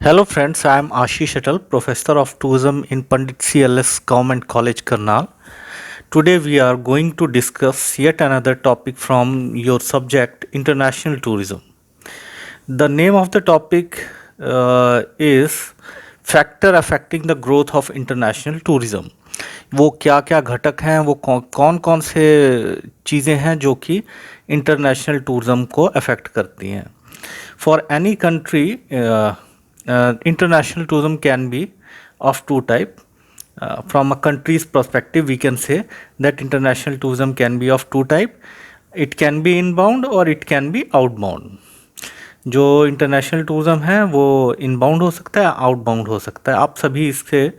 Hello friends, I am Ashish Atal, Professor of Tourism in Pandit CLS Government College Karnal. Today we are going to discuss yet another topic from your subject International Tourism. The name of the topic is Factor Affecting the Growth of International Tourism. वो क्या क्या घटक हैं, वो कौन कौन से चीज़ें हैं जो कि इंटरनेशनल टूरिज़्म को अफेक्ट करती हैं. For any country, international tourism can be of two type. From a country's perspective, we can say that international tourism can be of two type. It can be inbound or it can be outbound. जो international tourism है वो inbound हो सकता है, outbound हो सकता है. आप सभी इससे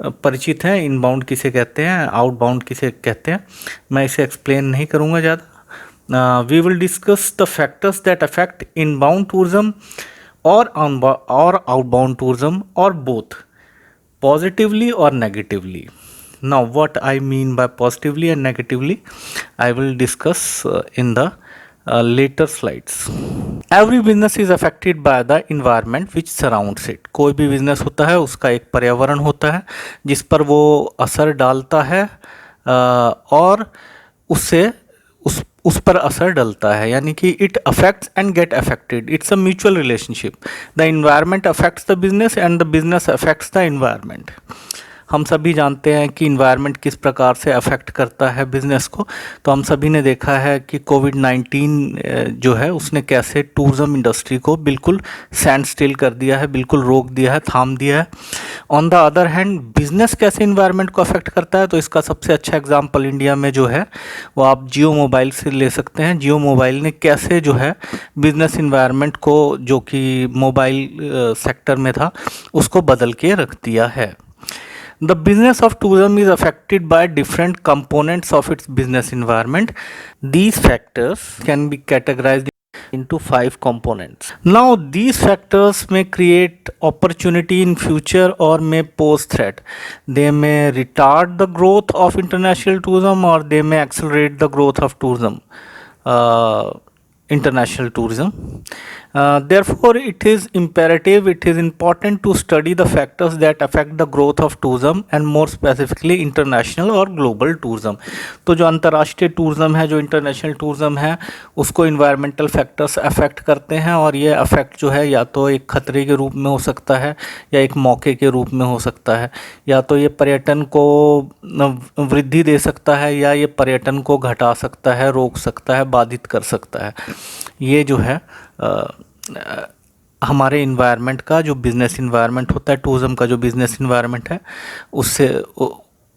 परिचित हैं. इनबाउंड किसे कहते हैं, आउटबाउंड किसे कहते हैं. मैं इसे एक्सप्लेन नहीं करूँगा ज़्यादा. We will discuss the factors that affect inbound tourism or outbound tourism or both, positively or negatively. Now, what I mean by positively and negatively, I will discuss in the later slides. Every business is affected by the environment which surrounds it. कोई भी business होता है उसका एक पर्यावरण होता है जिस पर वो असर डालता है और उससे उस पर असर डलता है, यानी कि it affects and get affected. It's a mutual relationship. The environment affects the business and the business affects the environment. हम सभी जानते हैं कि इन्वायरमेंट किस प्रकार से अफेक्ट करता है बिज़नेस को. तो हम सभी ने देखा है कि कोविड-19 जो है उसने कैसे टूरिज़्म इंडस्ट्री को बिल्कुल स्टैंड स्टिल कर दिया है, बिल्कुल रोक दिया है, थाम दिया है. On the other hand business कैसे इन्वायरमेंट को अफेक्ट करता है, तो इसका सबसे अच्छा एग्जांपल इंडिया में जो है वो आप जियो मोबाइल से ले सकते हैं. जियो मोबाइल ने कैसे जो है बिज़नेस इन्वायरमेंट को, जो कि मोबाइल सेक्टर में था, उसको बदल के रख दिया है. The business of tourism is affected by different components of its business environment. These factors can be categorized into 5 components. Now, these factors may create opportunity in future or may pose threat. They may retard the growth of international tourism or they may accelerate the growth of tourism. International tourism. Therefore, it is imperative, it is important to study the factors that affect the growth of tourism and more specifically international और global tourism. तो जो अंतर्राष्ट्रीय tourism है, जो international tourism है, उसको environmental factors affect करते हैं और ये अफेक्ट जो है या तो एक खतरे के रूप में हो सकता है या एक मौके के रूप में हो सकता है, या तो ये पर्यटन को वृद्धि दे सकता है या ये पर्यटन को घटा सकता है, रोक सकता है, बाधित कर सकता है. ये जो है हमारे इन्वायरमेंट का जो बिज़नेस इन्वायरमेंट होता है, टूरिज़्म का जो बिज़नेस इन्वायरमेंट है, उससे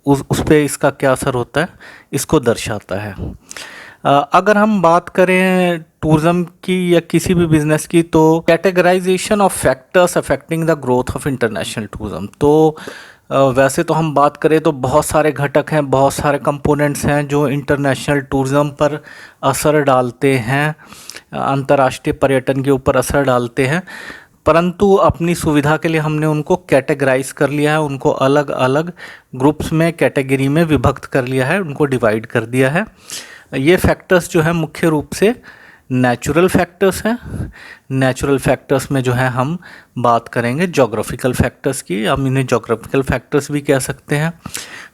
उस पर इसका क्या असर होता है, इसको दर्शाता है. अगर हम बात करें टूरिज़्म की या किसी भी बिज़नेस की, तो categorisation of factors affecting the growth of international tourism. तो वैसे तो हम बात करें तो बहुत सारे घटक हैं, बहुत सारे कंपोनेंट्स हैं जो इंटरनेशनल टूरिज़्म पर असर डालते हैं, अंतर्राष्ट्रीय पर्यटन के ऊपर असर डालते हैं. परंतु अपनी सुविधा के लिए हमने उनको कैटेगराइज कर लिया है, उनको अलग अलग ग्रुप्स में, कैटेगरी में विभक्त कर लिया है, उनको डिवाइड कर दिया है. ये फैक्टर्स जो है मुख्य रूप से नेचुरल फैक्टर्स हैं. नेचुरल फैक्टर्स में जो है हम बात करेंगे जोग्राफिकल फैक्टर्स की, हम इन्हें जोग्राफिकल फैक्टर्स भी कह सकते हैं.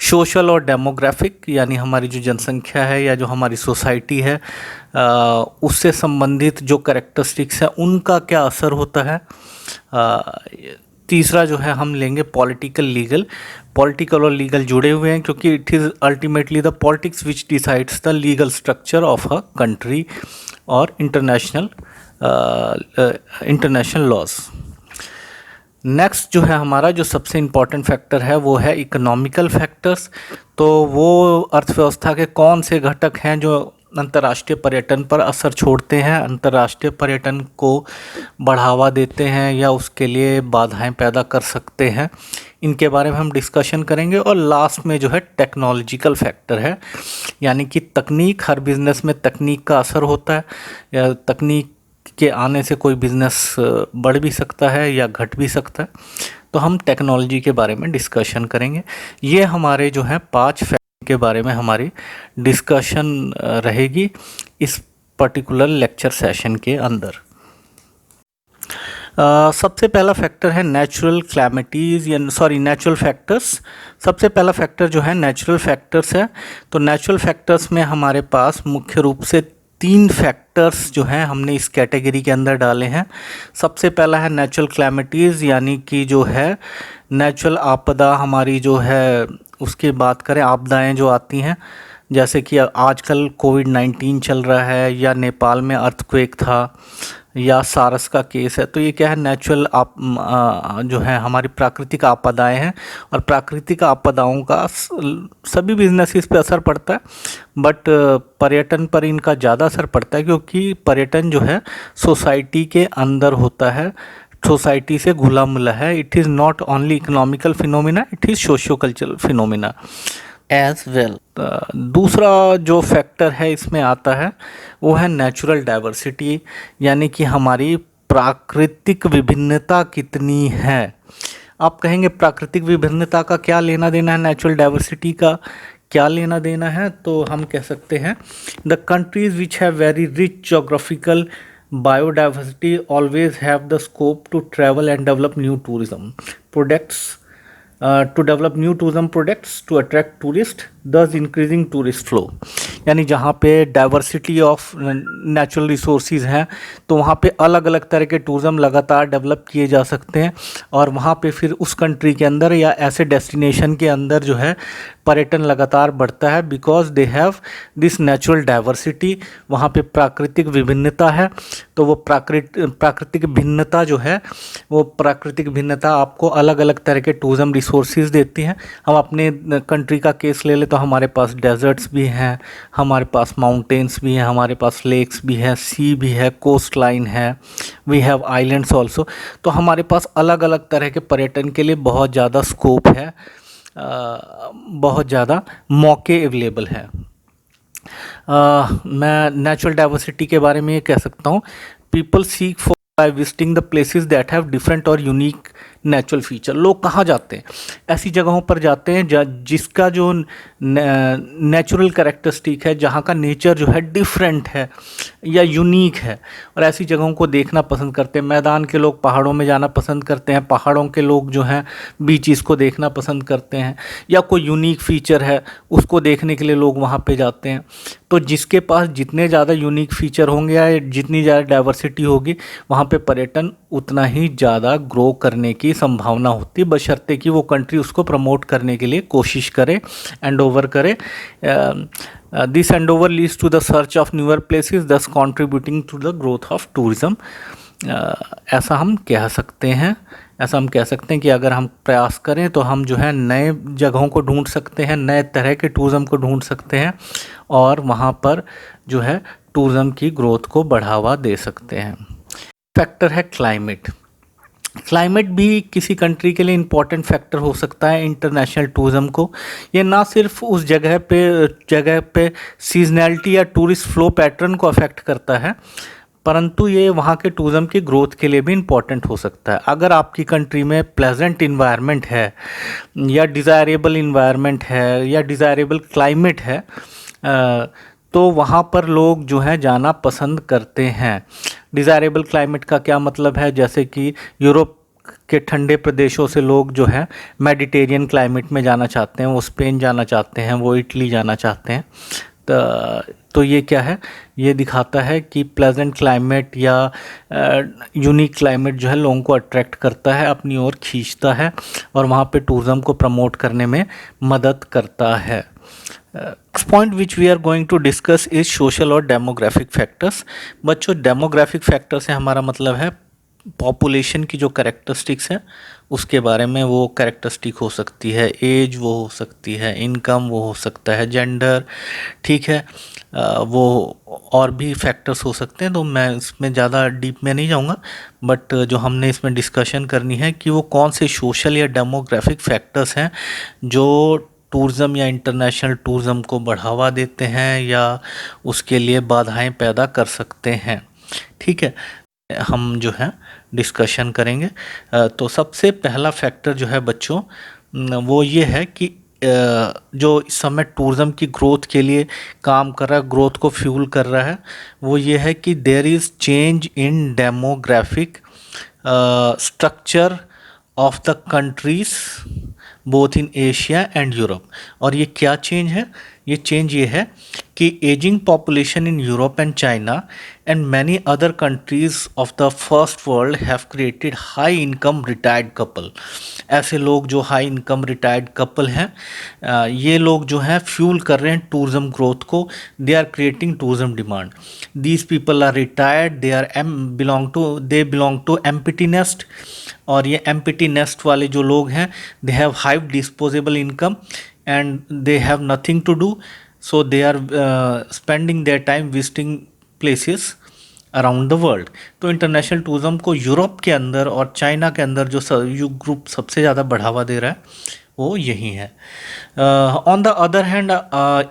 सोशल और डेमोग्राफिक, यानी हमारी जो जनसंख्या है या जो हमारी सोसाइटी है उससे संबंधित जो कैरेक्टरिस्टिक्स हैं उनका क्या असर होता है. तीसरा जो है हम लेंगे पॉलिटिकल लीगल. पॉलिटिकल और लीगल जुड़े हुए हैं क्योंकि it is ultimately the politics which decides the legal structure of a country और इंटरनेशनल लॉज. नेक्स्ट जो है हमारा जो सबसे इम्पॉर्टेंट फैक्टर है वो है इकोनॉमिकल फैक्टर्स. तो वो अर्थव्यवस्था के कौन से घटक हैं जो अंतर्राष्ट्रीय पर्यटन पर असर छोड़ते हैं, अंतर्राष्ट्रीय पर्यटन को बढ़ावा देते हैं या उसके लिए बाधाएं पैदा कर सकते हैं, इनके बारे में हम डिस्कशन करेंगे. और लास्ट में जो है टेक्नोलॉजिकल फैक्टर है, यानी कि तकनीक, हर बिज़नेस में तकनीक का असर होता है. या तकनीक के आने से कोई बिज़नेस बढ़ भी सकता है या घट भी सकता है. तो हम टेक्नोलॉजी के बारे में डिस्कशन करेंगे. ये हमारे जो हैं 5 फैक्टर के बारे में हमारी डिस्कशन रहेगी इस पर्टिकुलर लेक्चर सेशन के अंदर. सबसे पहला फैक्टर है नेचुरल क्लैमिटीज़ या नेचुरल फैक्टर्स। सबसे पहला फैक्टर जो है नेचुरल फैक्टर्स है। तो नेचुरल फैक्टर्स में हमारे पास मुख्य रूप से 3 फैक्टर्स जो हैं हमने इस कैटेगरी के अंदर डाले हैं। सबसे पहला है नेचुरल क्लैमिटीज़, यानी कि जो है नेचुरल आपदा हमारी जो है उसकी बात करें, आपदाएं जो आती हैं, जैसे कि आजकल कोविड-19 चल रहा है, या नेपाल में अर्थक्वेक था, या सारस का केस है। तो ये क्या है, नेचुरल जो है हमारी प्राकृतिक आपदाएं हैं। और प्राकृतिक आपदाओं का सभी बिजनेसेस पे असर पड़ता है, बट पर्यटन पर इनका ज़्यादा असर पड़ता है, क्योंकि पर्यटन जो है सोसाइटी के अंदर होता है, सोसाइटी से घुला मिला है। It is not only economical phenomena, it is socio cultural phenomena as well. दूसरा जो फैक्टर है इसमें आता है वो है नेचुरल डाइवर्सिटी, यानी कि हमारी प्राकृतिक विभिन्नता कितनी है। आप कहेंगे प्राकृतिक विभिन्नता का क्या लेना देना है, नेचुरल डाइवर्सिटी का क्या लेना देना है? तो हम कह सकते हैं the countries which have very rich geographical biodiversity always have the scope to travel and develop new tourism products to attract tourists, thus increasing tourist flow। यानी जहाँ पे डाइवर्सिटी ऑफ नेचुरल रिसोर्सेज हैं तो वहाँ पे अलग अलग तरह के टूरिज़्म लगातार डेवलप किए जा सकते हैं, और वहाँ पे फिर उस कंट्री के अंदर या ऐसे डेस्टिनेशन के अंदर जो है पर्यटन लगातार बढ़ता है, because they have this natural diversity. वहाँ पे प्राकृतिक विभिन्नता है, तो वो प्राकृतिक भिन्नता जो है, वो प्राकृतिक भिन्नता आपको अलग अलग तरह के टूरिज़्म रिसोर्सेज देती हैं। हम अपने कंट्री का केस ले ले तो हमारे पास डेजर्ट्स भी हैं, हमारे पास माउंटेन्स भी हैं, हमारे पास लेक्स भी हैं, सी भी है, कोस्ट लाइन है, वी हैव आइलैंड्स ऑल्सो। तो हमारे पास अलग अलग तरह के पर्यटन के लिए बहुत ज़्यादा स्कोप है, बहुत ज़्यादा मौके अवेलेबल हैं। मैं नेचुरल डाइवर्सिटी के बारे में ये कह सकता हूँ, people seek for by visiting the places that have different और यूनिक नेचुरल फीचर। लोग कहाँ जाते हैं? ऐसी जगहों पर जाते हैं जिसका जो नेचुरल कैरेक्टरिस्टिक है, जहाँ का नेचर जो है डिफरेंट है या यूनिक है, और ऐसी जगहों को देखना पसंद करते हैं। मैदान के लोग पहाड़ों में जाना पसंद करते हैं, पहाड़ों के लोग जो हैं बीचेस को देखना पसंद करते हैं, या कोई यूनिक फीचर है उसको देखने के लिए लोग वहाँ पे जाते हैं। तो जिसके पास जितने ज़्यादा यूनिक फीचर होंगे या जितनी ज़्यादा डाइवर्सिटी होगी, वहाँ पे पर्यटन उतना ही ज़्यादा ग्रो करने की संभावना होती है, बशर्ते कि वो कंट्री उसको प्रमोट करने के लिए कोशिश करे, एंड ओवर करे। This endeavour leads to the search of newer places, thus contributing to the growth of tourism. ऐसा हम कह सकते हैं कि अगर हम प्रयास करें तो हम जो है नए जगहों को ढूंढ सकते हैं, नए तरह के टूरिज़्म को ढूंढ सकते हैं, और वहाँ पर जो है टूरिज़्म की ग्रोथ को बढ़ावा दे सकते हैं। फैक्टर है क्लाइमेट। क्लाइमेट भी किसी कंट्री के लिए इम्पॉर्टेंट फैक्टर हो सकता है इंटरनेशनल टूरिज़्म को। ये ना सिर्फ उस जगह पे सीजनैलिटी या टूरिस्ट फ्लो पैटर्न को अफेक्ट करता है, परंतु ये वहाँ के टूरिज़्म की ग्रोथ के लिए भी इम्पॉर्टेंट हो सकता है। अगर आपकी कंट्री में प्लेजेंट इन्वायरमेंट है, या डिज़ायरेबल इन्वायरमेंट है, या डिज़ायरेबल क्लाइमेट है, तो वहाँ पर लोग जो हैं जाना पसंद करते हैं। डिज़ायरेबल क्लाइमेट का क्या मतलब है? जैसे कि यूरोप के ठंडे प्रदेशों से लोग जो है मेडिटेरियन क्लाइमेट में जाना चाहते हैं, वो स्पेन जाना चाहते हैं, वो इटली जाना चाहते हैं। तो ये क्या है? ये दिखाता है कि प्लेजेंट क्लाइमेट या यूनिक क्लाइमेट जो है लोगों को अट्रैक्ट करता है, अपनी ओर खींचता है, और वहाँ पे टूरिज़्म को प्रमोट करने में मदद करता है। Next point which we are going to discuss is social और डेमोग्राफिक फैक्टर्स। बच्चों, डेमोग्राफिक फैक्टर से हमारा मतलब है पॉपुलेशन की जो कैरेक्टरिस्टिक्स हैं उसके बारे में। वो कैरेक्टरिस्टिक हो सकती है एज, वो हो सकती है इनकम, वो हो सकता है जेंडर, ठीक है, वो और भी फैक्टर्स हो सकते हैं। तो मैं इसमें ज़्यादा डीप में नहीं जाऊंगा, बट जो हमने इसमें डिस्कशन करनी है कि वो कौन से सोशल या डेमोग्राफिक फैक्टर्स हैं जो टूरिज़्म या इंटरनेशनल टूरिज़्म को बढ़ावा देते हैं या उसके लिए बाधाएं पैदा कर सकते हैं। ठीक है, हम जो है डिस्कशन करेंगे। तो सबसे पहला फैक्टर जो है बच्चों वो ये है कि जो इस समय टूरिज़्म की ग्रोथ के लिए काम कर रहा है, ग्रोथ को फ्यूल कर रहा है, वो ये है कि there is change in demographic structure of the countries both in Asia and Europe. और ये क्या चेंज है? ये चेंज ये है कि ageing population in Europe and China and many other countries of the first world have created high income retired couple. ऐसे लोग जो हाई इनकम रिटायर्ड कपल हैं, ये लोग जो हैं फ्यूल कर रहे हैं टूरिज्म ग्रोथ को। They are creating tourism demand. These people are retired, they belong to empty nest. और ये एम्प्टी नेस्ट वाले जो लोग हैं, they have high disposable income and they have nothing to do, so they are spending their time visiting places around the world. तो international tourism को Europe के अंदर और चाइना के अंदर जो युग ग्रुप सबसे ज़्यादा बढ़ावा दे रहा है वो यही है। On the other hand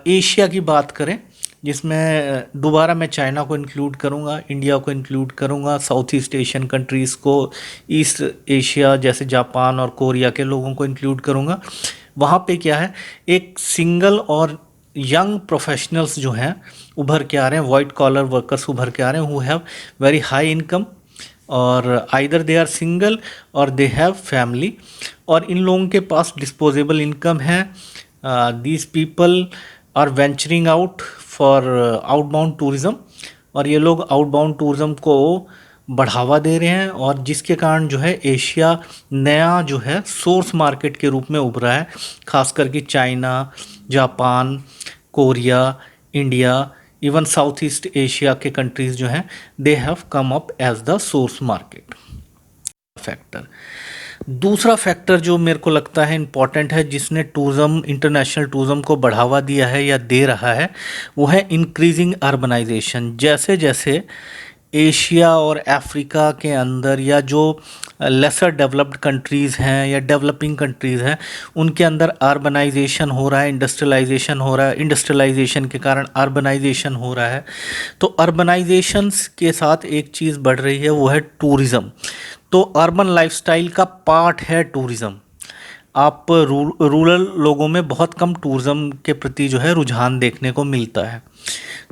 Asia की बात करें, जिसमें दोबारा मैं चाइना को इंक्लूड करूंगा, इंडिया को इंक्लूड करूंगा, साउथ ईस्ट एशियन कंट्रीज़ को, ईस्ट एशिया जैसे जापान और कोरिया के लोगों को इंक्लूड करूंगा। वहाँ पे क्या है, एक सिंगल और यंग प्रोफेशनल्स जो हैं उभर के आ रहे हैं, वाइट कॉलर वर्कर्स उभर के आ रहे हैं, who have very high income और आइदर दे आर सिंगल और दे हैव फैमिली, और इन लोगों के पास डिस्पोजेबल इनकम है। These people are venturing out for outbound tourism, और ये लोग आउटबाउंड टूरिज़्म को बढ़ावा दे रहे हैं, और जिसके कारण जो है एशिया नया जो है सोर्स मार्केट के रूप में उभरा है, खास करके China, Japan, Korea, India, even south east Asia के कंट्रीज़ जो हैं, they have come up as the source market factor. दूसरा फैक्टर जो मेरे को लगता है इम्पॉर्टेंट है, जिसने टूरिज़्म, इंटरनेशनल टूरिज़्म को बढ़ावा दिया है या दे रहा है, वो है इंक्रीजिंग अर्बनाइजेशन। जैसे जैसे एशिया और अफ्रीका के अंदर या जो लेसर डेवलप्ड कंट्रीज़ हैं या डेवलपिंग कंट्रीज़ हैं, उनके अंदर अर्बनाइजेशन हो रहा है, इंडस्ट्रियलाइजेशन हो रहा है, इंडस्ट्रियलाइजेशन के कारण अर्बनाइजेशन हो रहा है। तो अर्बनाइजेशन के साथ एक चीज़ बढ़ रही है, वो है टूरिज़्म। तो अर्बन लाइफस्टाइल का पार्ट है टूरिज़्म। आप रूरल लोगों में बहुत कम टूरिज़्म के प्रति जो है रुझान देखने को मिलता है।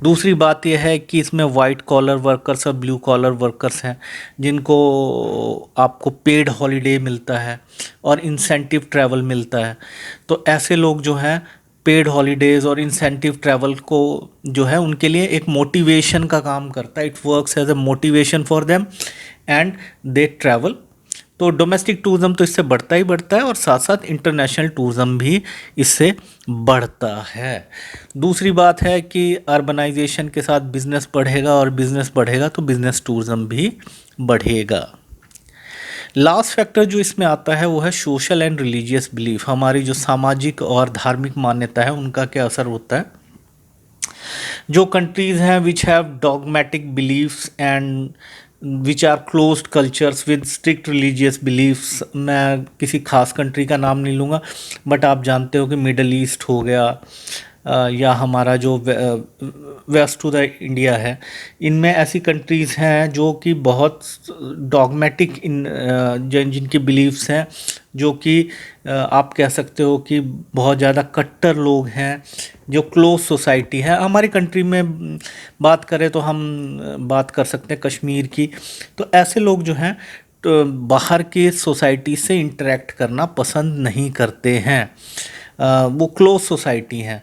दूसरी बात यह है कि इसमें वाइट कॉलर वर्कर्स और ब्लू कॉलर वर्कर्स हैं, जिनको आपको पेड हॉलीडे मिलता है और इंसेंटिव ट्रैवल मिलता है। तो ऐसे लोग जो हैं पेड हॉलीडेज़ और इंसेंटिव ट्रैवल को जो है उनके लिए एक मोटिवेशन का काम करता है। It works as a motivation for them and they travel. तो डोमेस्टिक टूरिज़्म तो इससे बढ़ता ही बढ़ता है, और साथ साथ इंटरनेशनल टूरिज़्म भी इससे बढ़ता है। दूसरी बात है कि अर्बनाइजेशन के साथ बिजनेस बढ़ेगा, और बिजनेस बढ़ेगा तो बिजनेस टूरिज़्म भी बढ़ेगा। लास्ट फैक्टर जो इसमें आता है वो है सोशल एंड रिलीजियस बिलीफ। हमारी जो सामाजिक और धार्मिक मान्यता है उनका क्या असर होता है। जो कंट्रीज़ हैं which have dogmatic beliefs and which are closed cultures with strict religious beliefs, मैं किसी खास कंट्री का नाम नहीं लूँगा, बट आप जानते हो कि मिडल ईस्ट हो गया, या हमारा जो वेस्ट टू द इंडिया है, इनमें ऐसी कंट्रीज़ हैं जो कि बहुत डॉगमेटिक जिनकी बिलीफ्स हैं, जो कि आप कह सकते हो कि बहुत ज़्यादा कट्टर लोग हैं, जो क्लोज सोसाइटी है। हमारी कंट्री में बात करें तो हम बात कर सकते हैं कश्मीर की। तो ऐसे लोग जो हैं तो बाहर की सोसाइटी से इंटरेक्ट करना पसंद नहीं करते हैं, वो क्लोज सोसाइटी हैं,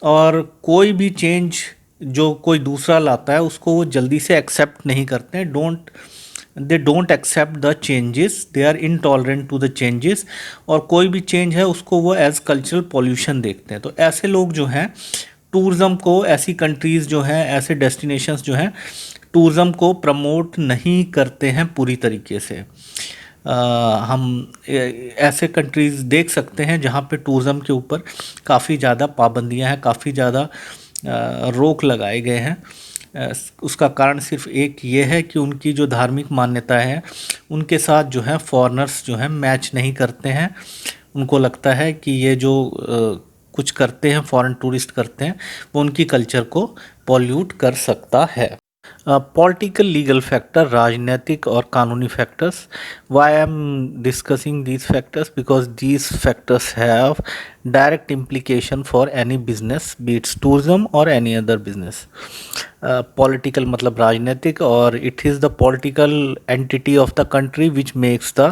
और कोई भी चेंज जो कोई दूसरा लाता है उसको वो जल्दी से एक्सेप्ट नहीं करते हैं। They don't accept the changes, they are intolerant to the changes, और कोई भी चेंज है उसको वो एज कल्चरल पॉल्यूशन देखते हैं। तो ऐसे लोग जो हैं टूरिज़्म को, ऐसी कंट्रीज़ जो हैं, ऐसे डेस्टिनेशंस जो हैं टूरिज़्म को प्रमोट नहीं करते हैं पूरी तरीके से। हम ऐसे कंट्रीज़ देख सकते हैं जहाँ पे टूरिज़्म के ऊपर काफ़ी ज़्यादा पाबंदियाँ हैं, काफ़ी ज़्यादा रोक लगाए गए हैं। उसका कारण सिर्फ एक ये है कि उनकी जो धार्मिक मान्यताएं हैं उनके साथ जो है फॉरेनर्स जो हैं मैच नहीं करते हैं। उनको लगता है कि ये जो कुछ करते हैं, फॉरेन टूरिस्ट करते हैं, वो उनकी कल्चर को पॉल्यूट कर सकता है। पॉलिटिकल लीगल फैक्टर, राजनीतिक और कानूनी factors. Why I am discussing these factors? Because these factors have direct implication for any business, be it tourism or any other business. Political मतलब राजनीतिक, और it is the political entity of the country which makes the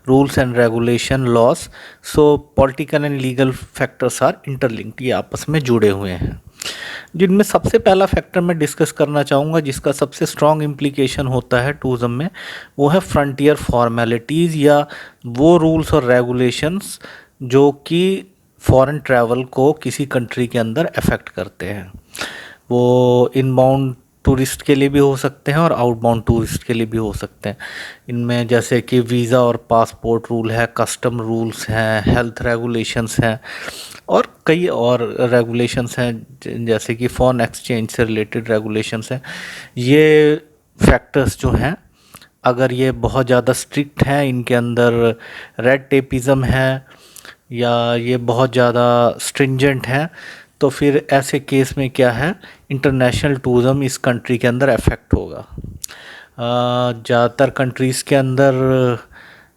rules and regulation laws. So political and legal factors are interlinked, ये आपस में जुड़े हुए हैं. जिनमें सबसे पहला फैक्टर मैं डिस्कस करना चाहूँगा जिसका सबसे स्ट्रॉन्ग इम्प्लीकेशन होता है टूरिज्म में, वो है फ्रंटियर फॉर्मेलिटीज़ या वो रूल्स और रेगुलेशंस जो कि फॉरेन ट्रैवल को किसी कंट्री के अंदर अफेक्ट करते हैं. वो इनबाउंड टूरिस्ट के लिए भी हो सकते हैं और आउटबाउंड टूरिस्ट के लिए भी हो सकते हैं. इनमें जैसे कि वीज़ा और पासपोर्ट रूल है, कस्टम रूल्स हैं, हेल्थ रेगुलेशंस हैं और कई और रेगुलेशंस हैं जैसे कि फॉरेन एक्सचेंज से रिलेटेड रेगुलेशंस हैं. ये फैक्टर्स जो हैं अगर ये बहुत ज़्यादा स्ट्रिक्ट हैं, इनके अंदर रेड टेपिज़म है या ये बहुत ज़्यादा स्ट्रिंजेंट हैं, तो फिर ऐसे केस में क्या है, इंटरनेशनल टूरिज़्म इस कंट्री के अंदर अफेक्ट होगा. ज़्यादातर कंट्रीज़ के अंदर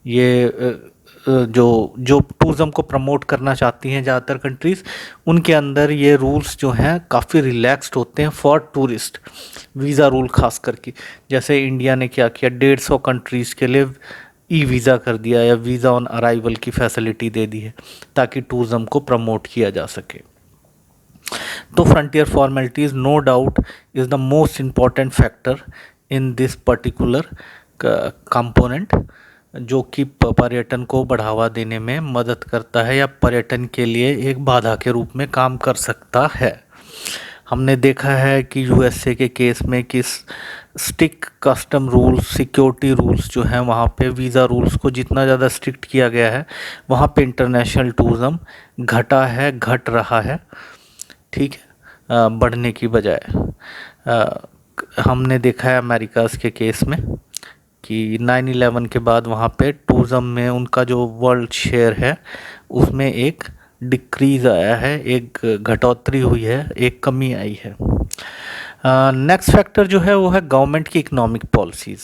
ये जो टूरिज़्म को प्रमोट करना चाहती हैं ज़्यादातर कंट्रीज़, उनके अंदर ये रूल्स जो हैं काफ़ी रिलैक्स्ड होते हैं फॉर टूरिस्ट. वीज़ा रूल खास करके, जैसे इंडिया ने क्या किया, 150 कंट्रीज़ के लिए ई वीज़ा कर दिया या वीज़ा ऑन अराइवल की फैसिलिटी दे दी है ताकि टूरिज़्म को प्रमोट किया जा सके. तो frontier formalities no doubt is the most important factor in this particular component, जो कि पर्यटन को बढ़ावा देने में मदद करता है या पर्यटन के लिए एक बाधा के रूप में काम कर सकता है. हमने देखा है कि यूएसए के केस में किस strict custom rules, security rules जो हैं वहाँ पे वीज़ा रूल्स को जितना ज़्यादा स्ट्रिक्ट किया गया है वहाँ पे इंटरनेशनल टूरिज़्म घटा है, घट रहा है, ठीक है, बढ़ने की बजाय. हमने देखा है अमेरिकाज़ के केस में कि 9/11 के बाद वहाँ पे टूरिज़्म में उनका जो वर्ल्ड शेयर है उसमें एक डिक्रीज़ आया है, एक घटोतरी हुई है, एक कमी आई है. नेक्स्ट फैक्टर जो है वो है गवर्नमेंट की इकोनॉमिक पॉलिसीज़.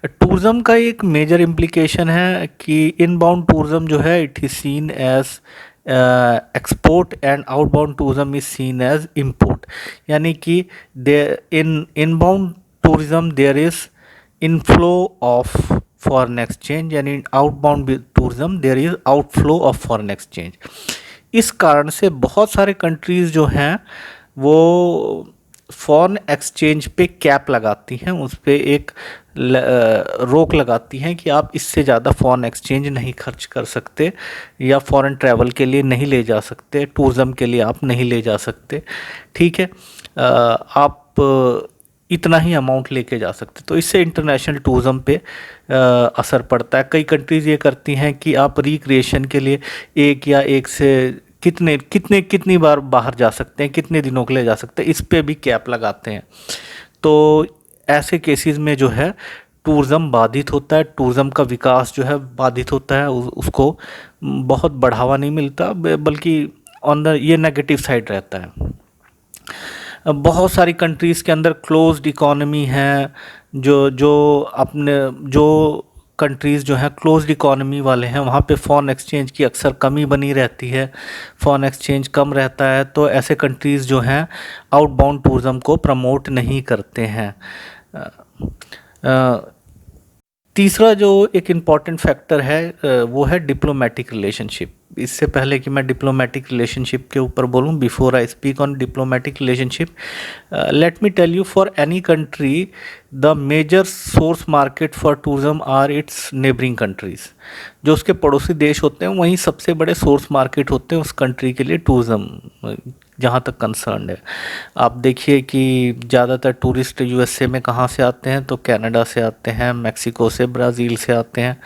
टूरिज़्म का एक मेजर इम्प्लीकेशन है कि इनबाउंड टूरिज़्म जो है it is seen as export and outbound tourism is seen as import. यानी कि inbound tourism there is inflow of foreign exchange, यानी outbound tourism there is outflow of foreign exchange. इस कारण से बहुत सारे कंट्रीज़ जो हैं वो फॉरेन एक्सचेंज पे कैप लगाती हैं, उस पर एक रोक लगाती हैं कि आप इससे ज़्यादा फॉरेन एक्सचेंज नहीं खर्च कर सकते या फॉरेन ट्रैवल के लिए नहीं ले जा सकते, टूरिज़्म के लिए आप नहीं ले जा सकते, ठीक है, आप इतना ही अमाउंट लेके जा सकते. तो इससे इंटरनेशनल टूरिज़्म पे असर पड़ता है. कई कंट्रीज़ ये करती हैं कि आप रिक्रिएशन के लिए एक या एक से कितनी बार बाहर जा सकते हैं, कितने दिनों के लिए जा सकते हैं, इस पे भी कैप लगाते हैं. तो ऐसे केसेस में जो है टूरिज़्म बाधित होता है, टूरिज़्म का विकास जो है बाधित होता है, उसको बहुत बढ़ावा नहीं मिलता, बल्कि ऑन द ये नेगेटिव साइड रहता है. बहुत सारी कंट्रीज़ के अंदर क्लोज्ड इकोनॉमी है, जो कंट्रीज़ जो हैं क्लोज्ड इकोनॉमी वाले हैं वहाँ पे फॉरेन एक्सचेंज की अक्सर कमी बनी रहती है, फॉरेन एक्सचेंज कम रहता है, तो ऐसे कंट्रीज़ जो हैं आउटबाउंड टूरिज़्म को प्रमोट नहीं करते हैं. तीसरा जो एक इम्पॉर्टेंट फैक्टर है वो है डिप्लोमेटिक रिलेशनशिप. इससे पहले कि मैं डिप्लोमेटिक रिलेशनशिप के ऊपर बोलूँ, before I speak on diplomatic relationship, let me tell you, for any country the major source market for tourism are its neighbouring countries. जो उसके पड़ोसी देश होते हैं वहीं सबसे बड़े सोर्स मार्केट होते हैं उस कंट्री के लिए टूरिज़्म जहाँ तक कंसर्न है. आप देखिए कि ज़्यादातर टूरिस्ट यूएसए में कहाँ से आते हैं, तो कनाडा से आते हैं, मैक्सिको से, ब्राज़ील से आते हैं.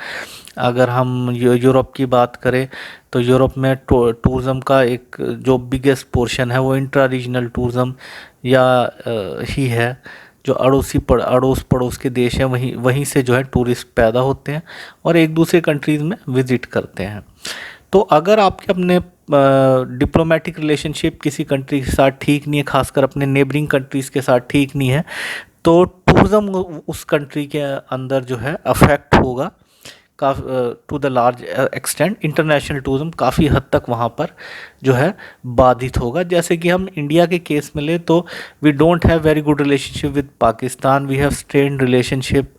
अगर हम यूरोप की बात करें तो यूरोप में टूरिज़्म का एक जो बिगेस्ट पोर्शन है वो इंट्रा रीजनल टूरिज़्म या ही है. जो अड़ोस पड़ोस के देश हैं वहीं से जो है टूरिस्ट पैदा होते हैं और एक दूसरे कंट्रीज़ में विज़िट करते हैं. तो अगर आपके अपने डिप्लोमेटिक रिलेशनशिप किसी कंट्री के साथ ठीक नहीं है, खासकर अपने नेबरिंग कंट्रीज़ के साथ ठीक नहीं है, तो टूरिज़्म उस कंट्री के अंदर जो है अफेक्ट होगा to the large extent. International tourism काफ़ी हद तक वहाँ पर जो है बाधित होगा। जैसे कि हम इंडिया के केस में ले तो we don't have very good relationship with Pakistan, we have strained relationship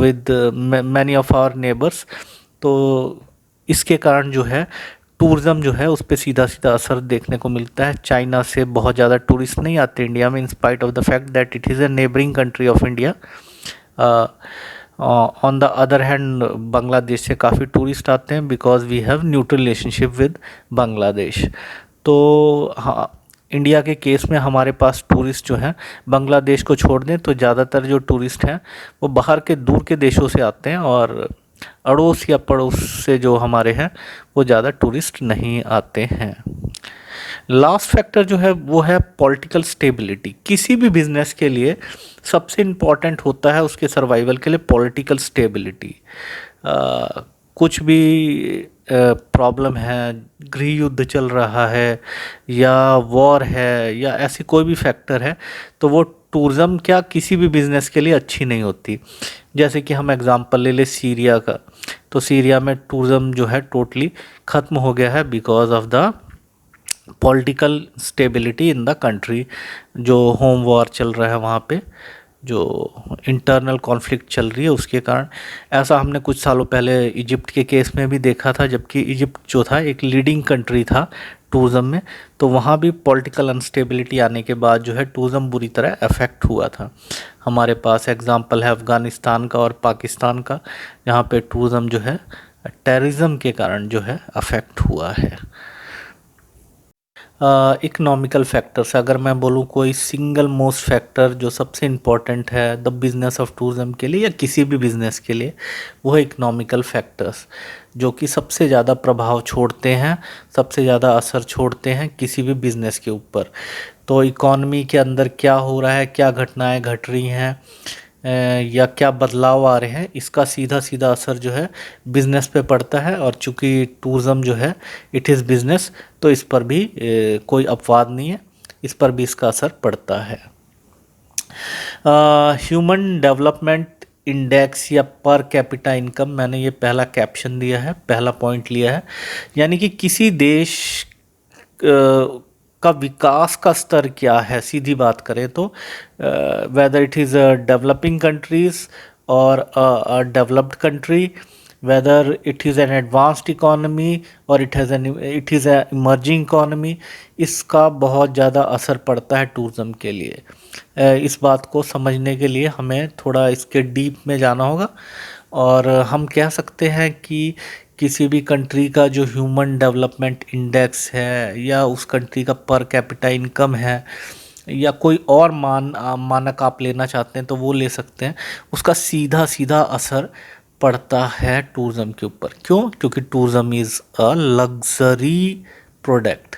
with many of our neighbours. तो इसके कारण जो है टूरिज़्म जो है उस पर सीधा सीधा असर देखने को मिलता है। चाइना से बहुत ज़्यादा टूरिस्ट नहीं आते इंडिया में, in spite of the fact that it is a neighbouring country of India. On the other hand Bangladesh से काफ़ी टूरिस्ट आते हैं because we have neutral relationship with Bangladesh. तो हाँ, इंडिया के केस में हमारे पास टूरिस्ट जो हैं, बांग्लादेश को छोड़ दें तो ज़्यादातर जो टूरिस्ट हैं वो बाहर के दूर के देशों से आते हैं, और अड़ोस या पड़ोस से जो हमारे हैं वो ज़्यादा टूरिस्ट नहीं आते हैं। लास्ट फैक्टर जो है वो है पॉलिटिकल स्टेबिलिटी। किसी भी बिजनेस के लिए सबसे इम्पॉर्टेंट होता है उसके सर्वाइवल के लिए पॉलिटिकल स्टेबिलिटी। कुछ भी प्रॉब्लम है, गृह युद्ध चल रहा है या वॉर है या ऐसी कोई भी फैक्टर है, तो वो टूरिज़्म क्या किसी भी बिज़नेस के लिए अच्छी नहीं होती। जैसे कि हम एग्ज़ाम्पल ले लें सीरिया का, तो सीरिया में टूरिज़्म जो है टोटली ख़त्म हो गया है because of the political stability in the country. जो होम वॉर चल रहा है वहाँ पे, जो इंटरनल कॉन्फ्लिक्ट चल रही है उसके कारण। ऐसा हमने कुछ सालों पहले इजिप्ट के केस में भी देखा था, जबकि इजिप्ट जो था एक लीडिंग कंट्री था टूरिज़्म में, तो वहाँ भी पॉलिटिकल अनस्टेबिलिटी आने के बाद जो है टूरिज़्म बुरी तरह अफेक्ट हुआ था। हमारे पास एग्जांपल है अफ़गानिस्तान का और पाकिस्तान का, जहाँ पे टूरिज़्म जो है टेररिज्म के कारण जो है अफेक्ट हुआ है। इकोनॉमिकल फैक्टर्स, अगर मैं बोलूँ कोई सिंगल मोस्ट फैक्टर जो सबसे इम्पॉर्टेंट है द बिज़नेस ऑफ टूरिज़्म के लिए या किसी भी बिज़नेस के लिए, वो है इकोनॉमिकल फैक्टर्स, जो कि सबसे ज़्यादा प्रभाव छोड़ते हैं, सबसे ज़्यादा असर छोड़ते हैं किसी भी बिज़नेस के ऊपर। तो इकॉनमी के अंदर क्या हो रहा है, क्या घटनाएं घट रही हैं या क्या बदलाव आ रहे हैं, इसका सीधा सीधा असर जो है बिज़नेस पे पड़ता है। और चूँकि टूरिज़्म जो है इट इज़ बिज़नेस, तो इस पर भी कोई अपवाद नहीं है, इस पर भी इसका असर पड़ता है। ह्यूमन डेवलपमेंट इंडेक्स या पर कैपिटा इनकम, मैंने ये पहला कैप्शन दिया है, पहला पॉइंट लिया है, यानी कि किसी देश का विकास का स्तर क्या है। सीधी बात करें तो whether it is a developing countries और a developed country, whether it is an advanced economy और it is a emerging economy, इसका बहुत ज़्यादा असर पड़ता है टूरिज़्म के लिए। इस बात को समझने के लिए हमें थोड़ा इसके डीप में जाना होगा, और हम कह सकते हैं कि किसी भी कंट्री का जो ह्यूमन डेवलपमेंट इंडेक्स है या उस कंट्री का पर कैपिटा इनकम है या कोई और मानक आप लेना चाहते हैं तो वो ले सकते हैं, उसका सीधा सीधा असर पड़ता है टूरिज़्म के ऊपर। क्यों? क्योंकि tourism is a luxury product.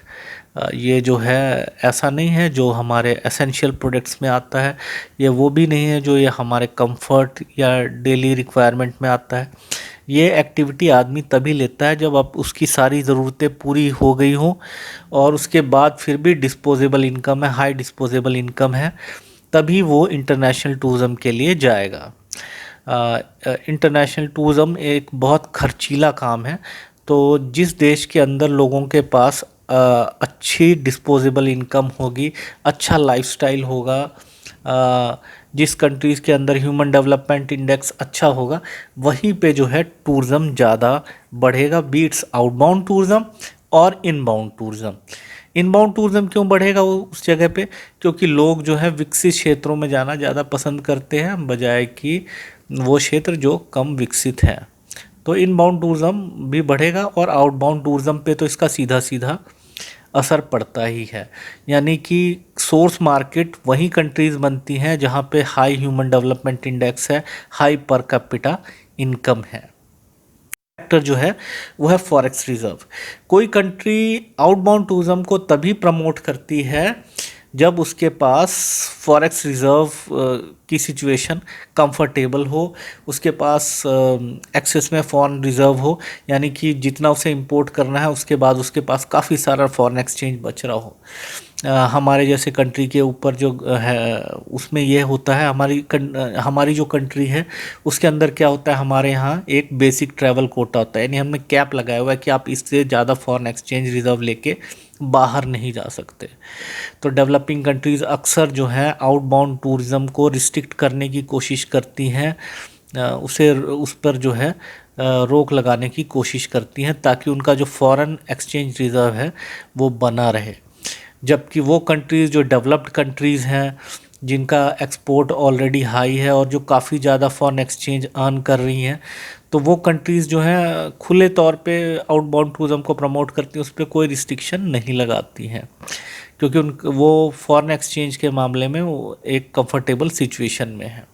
ये जो है ऐसा नहीं है जो हमारे एसेंशियल प्रोडक्ट्स में आता है, ये वो भी नहीं है जो ये हमारे कंफर्ट या डेली रिक्वायरमेंट में आता है। ये एक्टिविटी आदमी तभी लेता है जब अब उसकी सारी ज़रूरतें पूरी हो गई हों और उसके बाद फिर भी डिस्पोजेबल इनकम है, हाई डिस्पोजेबल इनकम है, तभी वो इंटरनेशनल टूरिज़्म के लिए जाएगा। इंटरनेशनल टूरिज़्म एक बहुत खर्चीला काम है, तो जिस देश के अंदर लोगों के पास अच्छी डिस्पोजेबल इनकम होगी, अच्छा लाइफस्टाइल होगा, जिस कंट्रीज़ के अंदर ह्यूमन डेवलपमेंट इंडेक्स अच्छा होगा, वहीं पे जो है टूरिज़्म ज़्यादा बढ़ेगा, बीट्स आउटबाउंड टूरिज़्म और इनबाउंड टूरिज़्म। इनबाउंड टूरिज़्म क्यों बढ़ेगा वो उस जगह पे? क्योंकि लोग जो है विकसित क्षेत्रों में जाना ज़्यादा पसंद करते हैं बजाय कि वो क्षेत्र जो कम विकसित हैं। तो इनबाउंड टूरिज़्म भी बढ़ेगा और आउटबाउंड टूरिज़्म पे तो इसका सीधा सीधा असर पड़ता ही है। यानी कि सोर्स मार्केट वही कंट्रीज़ बनती हैं जहाँ पे हाई ह्यूमन डेवलपमेंट इंडेक्स है, हाई पर कैपिटा इनकम है। फैक्टर जो है वो है फॉरेक्स रिजर्व। कोई कंट्री आउटबाउंड टूरिज़्म को तभी प्रमोट करती है जब उसके पास फॉरेक्स रिज़र्व की सिचुएशन कंफर्टेबल हो, उसके पास एक्सेस में फॉरेन रिज़र्व हो, यानी कि जितना उसे इंपोर्ट करना है उसके बाद उसके पास काफ़ी सारा फॉरेन एक्सचेंज बच रहा हो। हमारे जैसे कंट्री के ऊपर जो है उसमें यह होता है, हमारी जो कंट्री है उसके अंदर क्या होता है, हमारे यहाँ एक बेसिक ट्रैवल कोटा होता है, यानी हमने कैप लगाया हुआ है कि आप इससे ज़्यादा फॉरेन एक्सचेंज रिज़र्व लेके बाहर नहीं जा सकते। तो डेवलपिंग कंट्रीज़ अक्सर जो है आउटबाउंड टूरिज़्म को रिस्ट्रिक्ट करने की कोशिश करती हैं, उस पर जो है रोक लगाने की कोशिश करती हैं, ताकि उनका जो फॉरेन एक्सचेंज रिज़र्व है वो बना रहे। जबकि वो कंट्रीज़ जो डेवलप्ड कंट्रीज़ हैं, जिनका एक्सपोर्ट ऑलरेडी हाई है और जो काफ़ी ज़्यादा फॉरेन एक्सचेंज अर्न कर रही हैं, तो वो कंट्रीज़ जो हैं खुले तौर पे आउटबाउंड टूरिज़्म को प्रमोट करती हैं, उस पर कोई रिस्ट्रिक्शन नहीं लगाती हैं, क्योंकि वो फॉरेन एक्सचेंज के मामले में वो एक कंफर्टेबल सिचुएशन में है।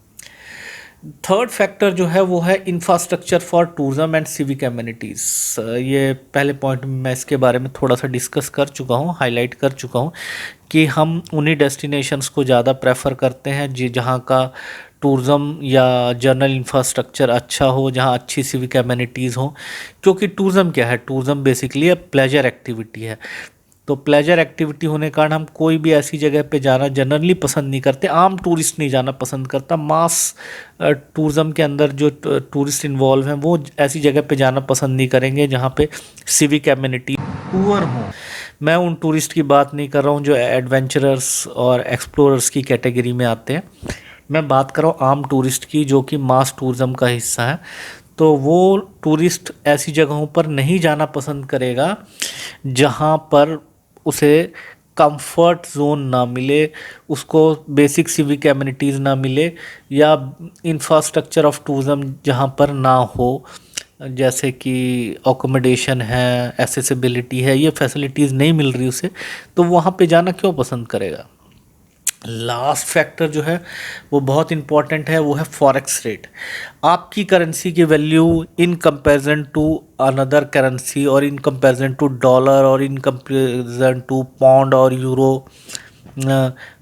थर्ड फैक्टर जो है वो है infrastructure for tourism and civic amenities. ये पहले पॉइंट में मैं इसके बारे में थोड़ा सा डिस्कस कर चुका हूँ, हाईलाइट कर चुका हूँ कि हम उन्हीं डेस्टिनेशंस को ज़्यादा प्रेफर करते हैं जहाँ का टूरिज़म या जनरल इंफ्रास्ट्रक्चर अच्छा हो, जहाँ अच्छी सिविक एमिनिटीज़ हो। क्योंकि टूरिज़म क्या है, टूरिज़म बेसिकली एक प्लेजर एक्टिविटी है। तो प्लेजर एक्टिविटी होने के कारण हम कोई भी ऐसी जगह पे जाना जनरली पसंद नहीं करते, आम टूरिस्ट नहीं जाना पसंद करता। मास टूरिज़्म के अंदर जो टूरिस्ट इन्वॉल्व हैं वो ऐसी जगह पे जाना पसंद नहीं करेंगे जहाँ पे सिविक एमिनिटी पुअर हों। मैं उन टूरिस्ट की बात नहीं कर रहा हूँ जो एडवेंचरर्स और एक्सप्लोरर्स की कैटेगरी में आते हैं, मैं बात कर रहा हूँ आम टूरिस्ट की, जो कि मास टूरिज़्म का हिस्सा है। तो वो टूरिस्ट ऐसी जगहों पर नहीं जाना पसंद करेगा जहाँ पर उसे कंफर्ट जोन ना मिले, उसको बेसिक सिविक एमिनिटीज़ ना मिले, या इंफ्रास्ट्रक्चर ऑफ टूरिज़्म जहाँ पर ना हो, जैसे कि अकोमोडेशन है, एसेसिबिलिटी है, ये फैसिलिटीज़ नहीं मिल रही उसे, तो वहाँ पे जाना क्यों पसंद करेगा। लास्ट फैक्टर जो है वो बहुत इम्पॉर्टेंट है, वो है फॉरेक्स रेट। आपकी करेंसी की value in comparison to another currency, और इन कंपैरिजन टू डॉलर, और इन कंपैरिजन टू पाउंड और यूरो,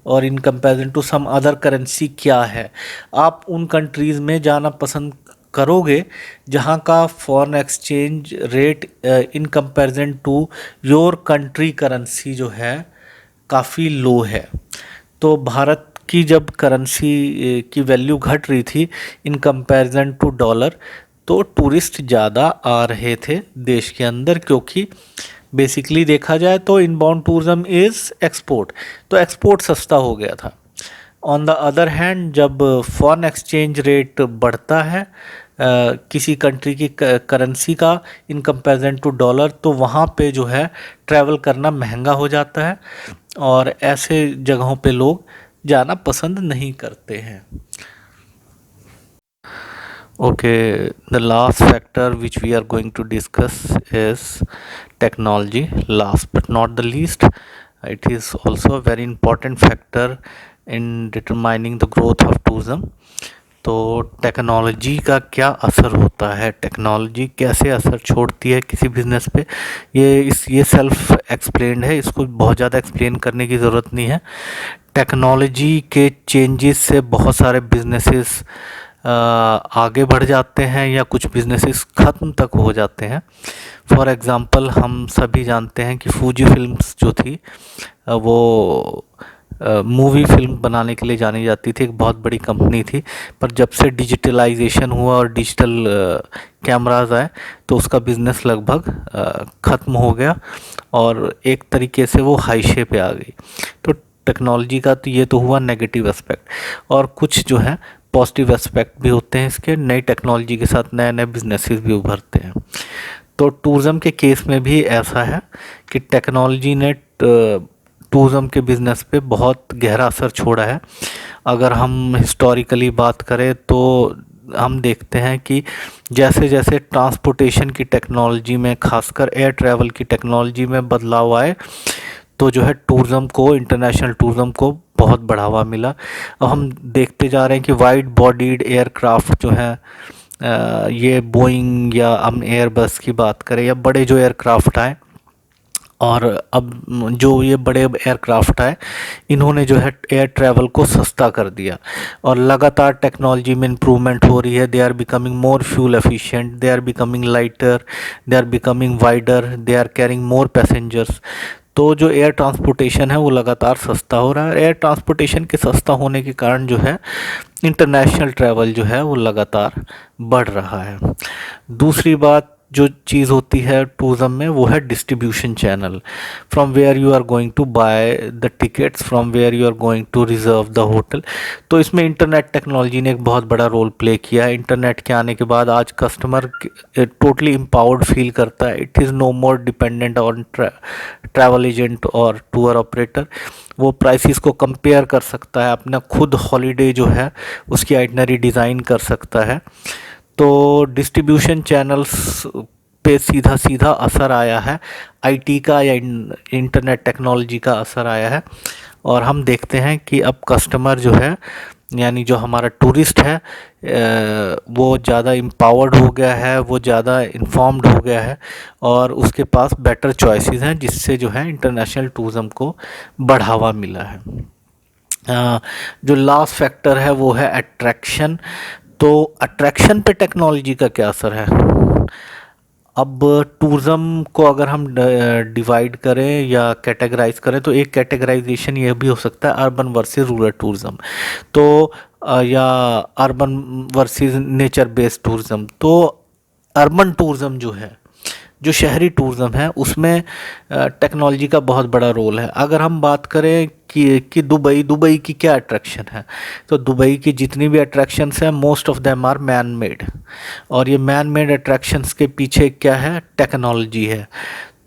और in comparison to some other currency क्या है। आप उन कंट्रीज़ में जाना पसंद करोगे जहाँ का foreign exchange rate in comparison to your country currency जो है काफ़ी लो है। तो भारत की जब करेंसी की वैल्यू घट रही थी इन कंपैरिजन टू डॉलर, तो टूरिस्ट ज़्यादा आ रहे थे देश के अंदर, क्योंकि बेसिकली देखा जाए तो इनबाउंड टूरिज्म इज़ एक्सपोर्ट, तो एक्सपोर्ट सस्ता हो गया था। ऑन द अदर हैंड जब फॉरेन एक्सचेंज रेट बढ़ता है किसी कंट्री की करेंसी का इन कंपैरिजन टू डॉलर, तो वहाँ पे जो है ट्रैवल करना महंगा हो जाता है, और ऐसे जगहों पे लोग जाना पसंद नहीं करते हैं। Okay, the last factor which we are going to discuss is technology. Last but not the least, it is also a very important factor in determining the growth of tourism. तो टेक्नोलॉजी का क्या असर होता है, technology कैसे असर छोड़ती है किसी बिज़नेस पे, ये सेल्फ एक्सप्लेन्ड है, इसको बहुत ज़्यादा एक्सप्लेन करने की ज़रूरत नहीं है। टेक्नोलॉजी के चेंजेस से बहुत सारे बिजनेसेस आगे बढ़ जाते हैं, या कुछ बिजनेसेस ख़त्म तक हो जाते हैं। फॉर एग्ज़ाम्पल हम सभी जानते हैं कि फूजी फिल्म्स जो थी वो मूवी फिल्म बनाने के लिए जानी जाती थी, एक बहुत बड़ी कंपनी थी। पर जब से डिजिटलाइजेशन हुआ और डिजिटल कैमराज आए, तो उसका बिज़नेस लगभग ख़त्म हो गया, और एक तरीके से वो हाईशे पे आ गई। तो टेक्नोलॉजी का तो ये तो हुआ नेगेटिव एस्पेक्ट, और कुछ जो है पॉजिटिव एस्पेक्ट भी होते हैं इसके। नई टेक्नोलॉजी के साथ नए नए बिजनेसेस भी उभरते हैं। तो टूरिज़्म के केस में भी ऐसा है कि टेक्नोलॉजी ने टूरिज़्म के बिज़नेस पे बहुत गहरा असर छोड़ा है। अगर हम हिस्टोरिकली बात करें तो हम देखते हैं कि जैसे जैसे ट्रांसपोर्टेशन की टेक्नोलॉजी में, खासकर एयर ट्रैवल की टेक्नोलॉजी में बदलाव आए, तो जो है टूरिज़्म को, इंटरनेशनल टूरिज़्म को बहुत बढ़ावा मिला। अब हम देखते जा रहे हैं कि वाइड बॉडीड एयरक्राफ्ट जो हैं, ये बोइंग या हम एयरबस की बात करें, या बड़े जो एयरक्राफ्ट आए, और अब जो ये बड़े एयरक्राफ्ट है, इन्होंने जो है एयर ट्रैवल को सस्ता कर दिया और लगातार टेक्नोलॉजी में इम्प्रूवमेंट हो रही है। They are becoming more fuel efficient, they are becoming lighter, they are becoming wider, they are carrying more passengers. तो जो एयर ट्रांसपोर्टेशन है वो लगातार सस्ता हो रहा है। एयर ट्रांसपोर्टेशन के सस्ता होने के कारण जो है इंटरनेशनल ट्रैवल जो है वो लगातार बढ़ रहा है। दूसरी बात जो चीज़ होती है टूरिज़्म में वो है distribution channel, from where you are going to buy the tickets, from where you are going to reserve the hotel. तो इसमें इंटरनेट टेक्नोलॉजी ने एक बहुत बड़ा रोल प्ले किया है। इंटरनेट के आने के बाद आज कस्टमर टोटली एम्पावर्ड फील करता है। It is no more dependent on travel agent और टूर ऑपरेटर। वो प्राइसेस को कंपेयर कर सकता है, अपना खुद हॉलीडे जो है उसकी आइटनरी डिज़ाइन कर सकता है। तो डिस्ट्रीब्यूशन चैनल्स पे सीधा सीधा असर आया है, आईटी का या इंटरनेट टेक्नोलॉजी का असर आया है। और हम देखते हैं कि अब कस्टमर जो है यानी जो हमारा टूरिस्ट है वो ज़्यादा एम्पावर्ड हो गया है, वो ज़्यादा इन्फॉर्म्ड हो गया है और उसके पास बेटर चॉइसेस हैं, जिससे जो है इंटरनेशनल टूरिज़्म को बढ़ावा मिला है। जो लास्ट फैक्टर है वो है अट्रैक्शन। तो अट्रैक्शन पे टेक्नोलॉजी का क्या असर है? अब टूरिज़्म को अगर हम डिवाइड करें या कैटेगराइज करें तो एक कैटेगराइजेशन ये भी हो सकता है अर्बन वर्सेस रूरल टूरिज़्म, तो या urban versus nature based tourism. तो अर्बन टूरिज़्म जो है, जो शहरी टूरिज़्म है, उसमें टेक्नोलॉजी का बहुत बड़ा रोल है। अगर हम बात करें कि दुबई की क्या अट्रैक्शन है, तो दुबई की जितनी भी अट्रैक्शंस हैं most of them are man made. और ये मैन मेड अट्रैक्शंस के पीछे क्या है? टेक्नोलॉजी है।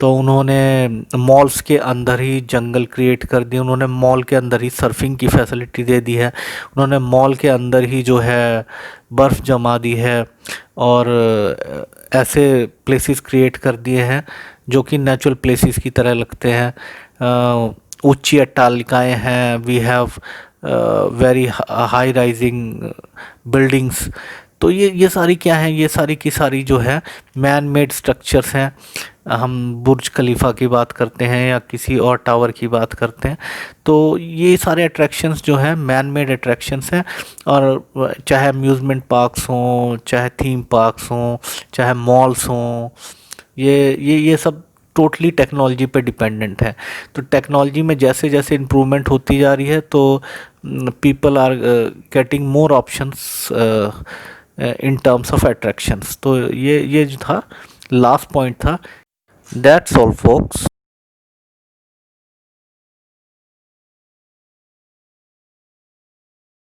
तो उन्होंने मॉल्स के अंदर ही जंगल क्रिएट कर दिए, उन्होंने मॉल के अंदर ही सर्फिंग की फैसिलिटी दे दी है, उन्होंने मॉल के अंदर ही जो है बर्फ़ जमा दी है और ऐसे प्लेसेस क्रिएट कर दिए हैं जो कि नेचुरल प्लेसेस की तरह लगते हैं। ऊंची अट्टालिकाएँ हैं, we have very high rising buildings. तो ये सारी क्या हैं? ये सारी की सारी जो है मैन मेड स्ट्रक्चर्स हैं। हम बुर्ज खलीफा की बात करते हैं या किसी और टावर की बात करते हैं, तो ये सारे अट्रैक्शंस जो हैं मैन मेड अट्रैक्शंस हैं। और चाहे अम्यूज़मेंट पार्क्स हों, चाहे थीम पार्क्स हों, चाहे मॉल्स हों, ये सब टोटली टेक्नोलॉजी पे डिपेंडेंट है। तो टेक्नोलॉजी में जैसे जैसे इम्प्रूवमेंट होती जा रही है तो people are getting more options in terms of attractions. तो ये जो था लास्ट पॉइंट था। That's all focus.